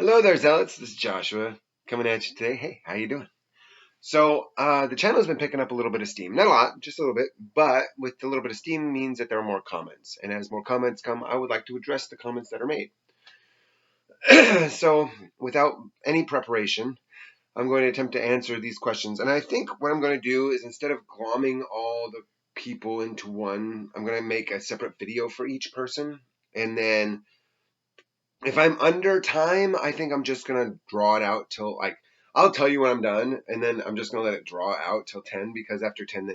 Hello there, Zealots. This is Joshua coming at you today. Hey, how you doing? So, the channel has been picking up a little bit of steam. Not a lot, just a little bit. But with a little bit of steam means that there are more comments. And as more comments come, I would like to address the comments that are made. So, without any preparation, I'm going to attempt to answer these questions. And I think what I'm going to do is instead of glomming all the people into one, I'm going to make a separate video for each person. And then if I'm under time, I think I'm just gonna draw it out till I'll tell you when I'm done, and then I'm just gonna let it draw out till 10 because after 10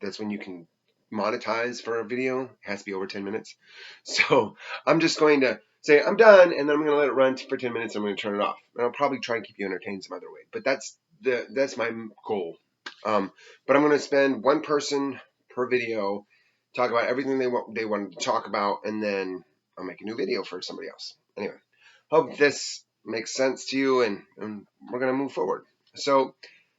that's when you can monetize for a video. It has to be over 10 minutes. So I'm just going to say I'm done, and then I'm gonna let it run for 10 minutes. And I'm gonna turn it off, and I'll probably try and keep you entertained some other way. But that's my goal. But I'm gonna spend one person per video, talk about everything they wanted to talk about, and then I'll make a new video for somebody else. Anyway, hope this makes sense to you, and we're going to move forward. So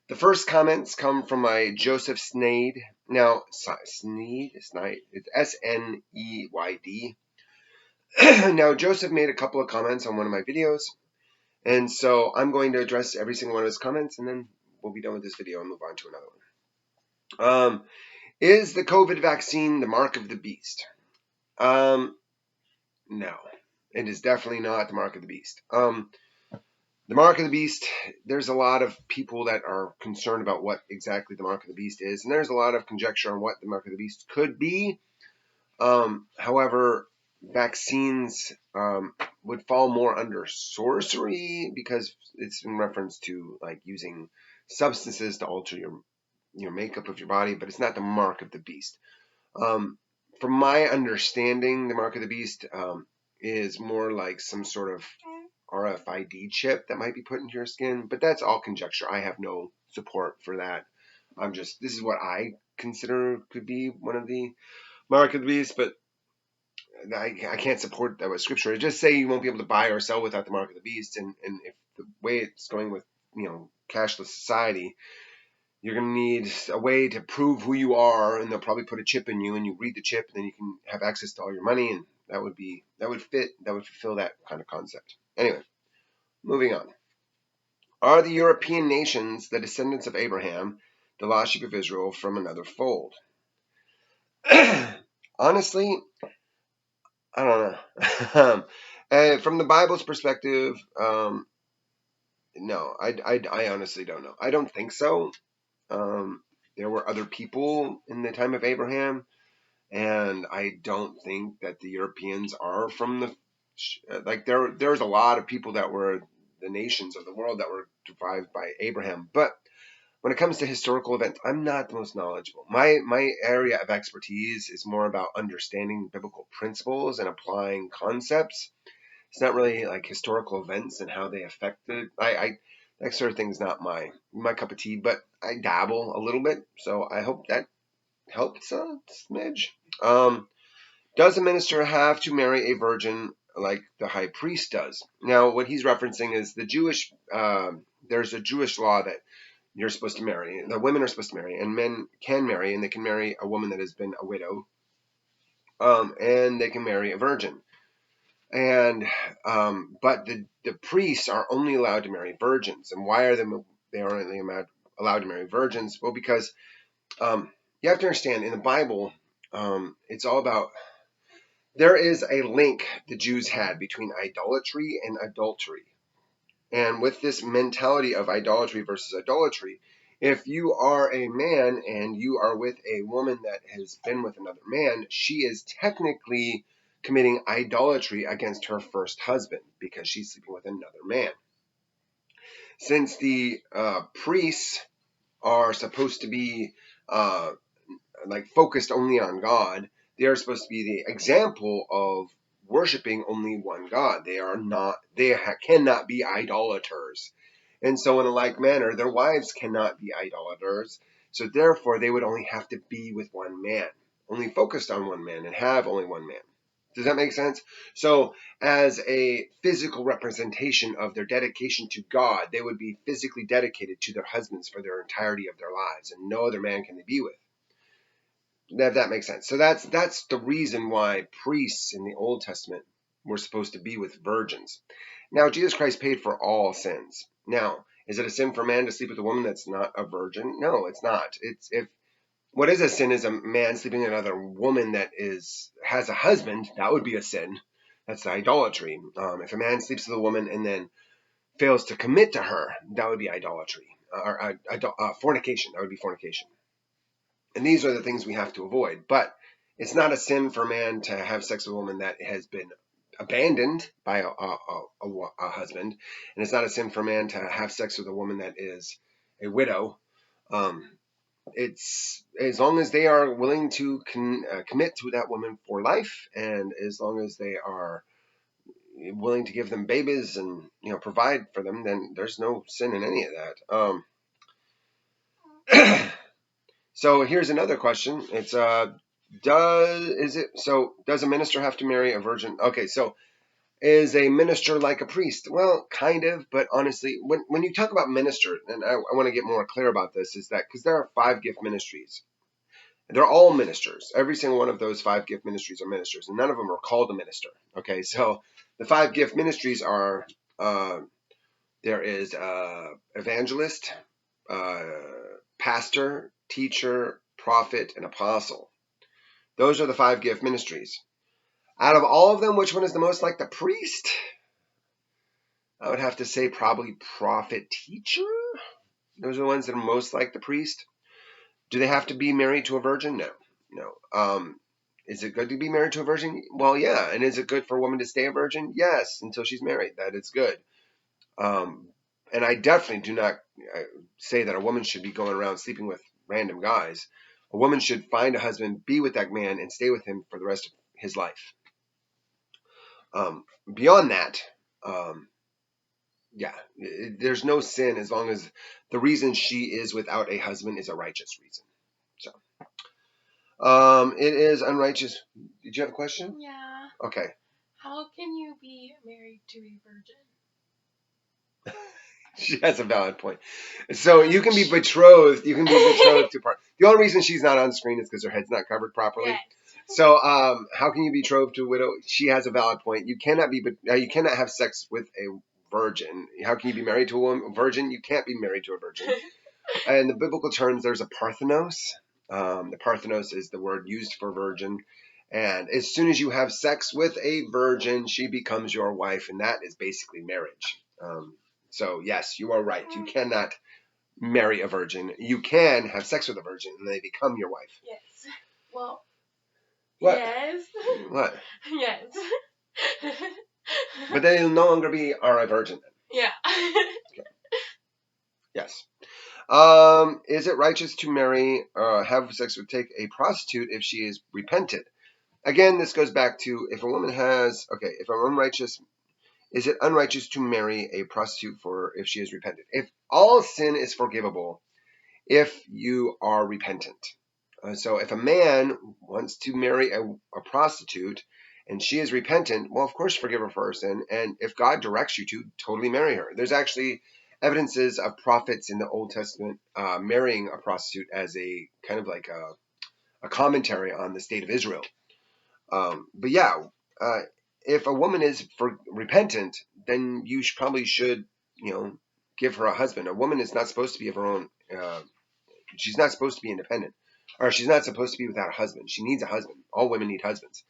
the first comments come from my Joseph Sneyd. Now, Sneyd, it's Sneyd. Now, Joseph made a couple of comments on one of my videos, and so I'm going to address every single one of his comments, and then we'll be done with this video and move on to another one. Is the COVID vaccine the mark of the beast? No, it is definitely not the mark of the beast. The mark of the beast, there's a lot of people that are concerned about what exactly the mark of the beast is, and there's a lot of conjecture on what the mark of the beast could be. However, vaccines would fall more under sorcery because it's in reference to like using substances to alter your makeup of your body, but it's not the mark of the beast. From my understanding, the mark of the beast is more like some sort of RFID chip that might be put into your skin, but that's all conjecture. I have no support for that. This is what I consider could be one of the mark of the beast, but I can't support that with scripture. It just say you won't be able to buy or sell without the mark of the beast, and if the way it's going with cashless society, you're going to need a way to prove who you are, and they'll probably put a chip in you, and you read the chip, and then you can have access to all your money, and that would fulfill that kind of concept. Anyway, moving on. Are the European nations the descendants of Abraham, the lost sheep of Israel from another fold? Honestly, I don't know. From the Bible's perspective, no, I honestly don't know. I don't think so. There were other people in the time of Abraham, and I don't think that the Europeans are from there's a lot of people that were the nations of the world that were derived by Abraham. But when it comes to historical events, I'm not the most knowledgeable. My area of expertise is more about understanding biblical principles and applying concepts. It's not really like historical events and how they affected. That sort of thing is not my cup of tea, but I dabble a little bit, so I hope that helps a smidge. Does a minister have to marry a virgin like the high priest does? Now, what he's referencing is the Jewish. There's a Jewish law that you're supposed to marry. The women are supposed to marry, and men can marry, and they can marry a woman that has been a widow, and they can marry a virgin. And but the priests are only allowed to marry virgins. And why are they only allowed to marry virgins? Well, because you have to understand in the Bible, it's all about. There is a link the Jews had between idolatry and adultery. And with this mentality of idolatry versus idolatry, if you are a man and you are with a woman that has been with another man, she is technically committing idolatry against her first husband because she's sleeping with another man. Since the priests are supposed to be focused only on God, they are supposed to be the example of worshiping only one God. They cannot be idolaters. And so in a like manner, their wives cannot be idolaters. So therefore, they would only have to be with one man, only focused on one man and have only one man. Does that make sense? So as a physical representation of their dedication to God, they would be physically dedicated to their husbands for their entirety of their lives, and no other man can they be with. If that makes sense. So that's the reason why priests in the Old Testament we're supposed to be with virgins. Now, Jesus Christ paid for all sins. Now, is it a sin for a man to sleep with a woman that's not a virgin? No, it's not. It's if what is a sin is a man sleeping with another woman that has a husband. That would be a sin. That's idolatry. If a man sleeps with a woman and then fails to commit to her, that would be idolatry or fornication. That would be fornication. And these are the things we have to avoid. But it's not a sin for a man to have sex with a woman that has been abandoned by a husband. And it's not a sin for a man to have sex with a woman that is a widow. It's as long as they are willing to commit to that woman for life, and as long as they are willing to give them babies and provide for them, then there's no sin in any of that. So here's another question. It's does a minister have to marry a virgin? Okay, so is a minister like a priest? Well, kind of, but honestly, when you talk about minister, and I want to get more clear about this, is that because there are 5 gift ministries. They're all ministers. Every single one of those 5 gift ministries are ministers, and none of them are called a minister. Okay, so the 5 gift ministries are there is evangelist, pastor, teacher, prophet, and apostle. Those are the 5 gift ministries. Out of all of them, which one is the most like the priest? I would have to say probably prophet, teacher. Those are the ones that are most like the priest. Do they have to be married to a virgin? No. Is it good to be married to a virgin? Well, yeah. And is it good for a woman to stay a virgin? Yes, until she's married. That is good. And I definitely do not say that a woman should be going around sleeping with random guys. A woman should find a husband, be with that man, and stay with him for the rest of his life. Beyond that, there's no sin as long as the reason she is without a husband is a righteous reason. So, it is unrighteous. Did you have a question? Yeah. Okay. How can you be married to a virgin? She has a valid point. So you can be betrothed. You can be betrothed to part. The only reason she's not on screen is because her head's not covered properly. Yes. So, how can you be betrothed to a widow? She has a valid point. You cannot have sex with a virgin. How can you be married to a virgin? You can't be married to a virgin. In the biblical terms, there's a parthenos. The parthenos is the word used for virgin. And as soon as you have sex with a virgin, she becomes your wife, and that is basically marriage. So yes, you are right. You cannot marry a virgin. You can have sex with a virgin, and they become your wife. Yes. Well. What? Yes. What? Yes. But they'll no longer are a virgin then. Yeah. Okay. Yes. Is it righteous to have sex with, take a prostitute if she is repentant? Again, this goes back to if I'm unrighteous, is it unrighteous to marry a prostitute if she is repentant? If all sin is forgivable, if you are repentant. So if a man wants to marry a prostitute and she is repentant, well, of course, forgive her for her sin. And if God directs you to, totally marry her. There's actually evidences of prophets in the Old Testament marrying a prostitute as a kind of like a commentary on the state of Israel. But yeah, if a woman is repentant, then you probably should, give her a husband. A woman is not supposed to be of her own. She's not supposed to be independent, or she's not supposed to be without a husband. She needs a husband. All women need husbands.